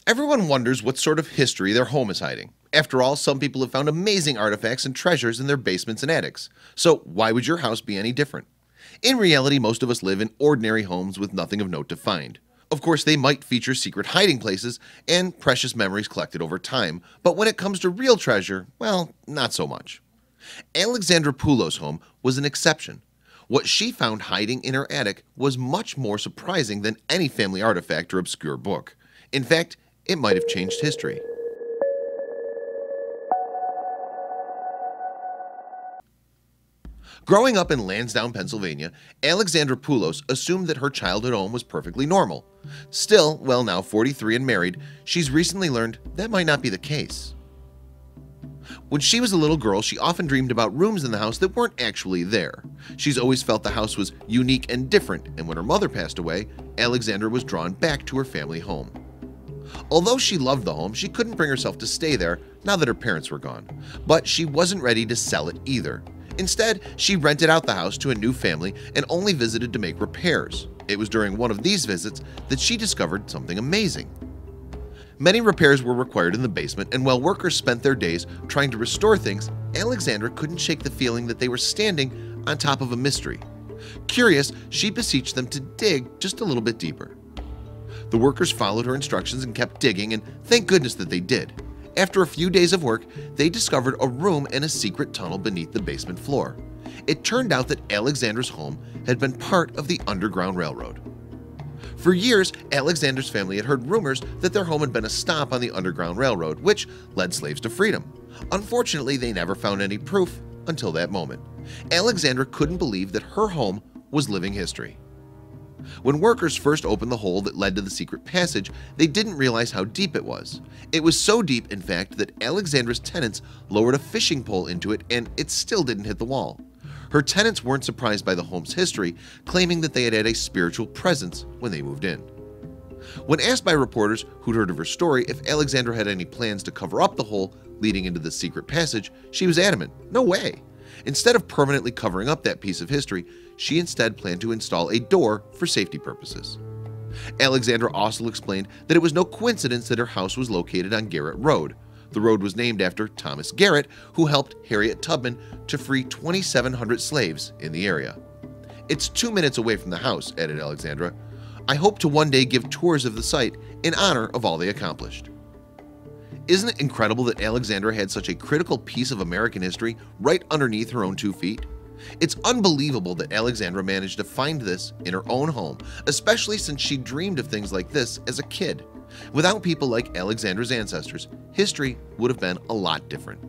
Everyone wonders what sort of history their home is hiding. After all, some people have found amazing artifacts and treasures in their basements and attics. So why would your house be any different? In reality, most of us live in ordinary homes with nothing of note to find. Of course, they might feature secret hiding places and precious memories collected over time, but when it comes to real treasure, well, not so much. Alexandra Poulos' home was an exception. What she found hiding in her attic was much more surprising than any family artifact or obscure book. In fact, it might have changed history. Growing up in Lansdowne, Pennsylvania, Alexandra Poulos assumed that her childhood home was perfectly normal. Still, well, now 43 and married, she's recently learned that might not be the case. When she was a little girl, she often dreamed about rooms in the house that weren't actually there. She's always felt the house was unique and different, and when her mother passed away, Alexandra was drawn back to her family home. Although she loved the home, she couldn't bring herself to stay there now that her parents were gone. But she wasn't ready to sell it either. Instead, she rented out the house to a new family and only visited to make repairs. It was during one of these visits that she discovered something amazing. Many repairs were required in the basement, and while workers spent their days trying to restore things, Alexandra couldn't shake the feeling that they were standing on top of a mystery. Curious, she beseeched them to dig just a little bit deeper. The workers followed her instructions and kept digging, and thank goodness that they did. After a few days of work, they discovered a room and a secret tunnel beneath the basement floor. It turned out that Alexandra's home had been part of the Underground Railroad. For years, Alexandra's family had heard rumors that their home had been a stop on the Underground Railroad, which led slaves to freedom. Unfortunately, they never found any proof until that moment. Alexandra couldn't believe that her home was living history. When workers first opened the hole that led to the secret passage, they didn't realize how deep it was. It was so deep, in fact, that Alexandra's tenants lowered a fishing pole into it and it still didn't hit the wall. Her tenants weren't surprised by the home's history, claiming that they had had a spiritual presence when they moved in. When asked by reporters who'd heard of her story if Alexandra had any plans to cover up the hole leading into the secret passage, she was adamant, no way. Instead of permanently covering up that piece of history, she instead planned to install a door for safety purposes. Alexandra also explained that it was no coincidence that her house was located on Garrett Road. The road was named after Thomas Garrett, who helped Harriet Tubman to free 2,700 slaves in the area. "It's 2 minutes away from the house," added Alexandra. "I hope to one day give tours of the site in honor of all they accomplished." Isn't it incredible that Alexandra had such a critical piece of American history right underneath her own 2 feet? It's unbelievable that Alexandra managed to find this in her own home, especially since she dreamed of things like this as a kid. Without people like Alexandra's ancestors, history would have been a lot different.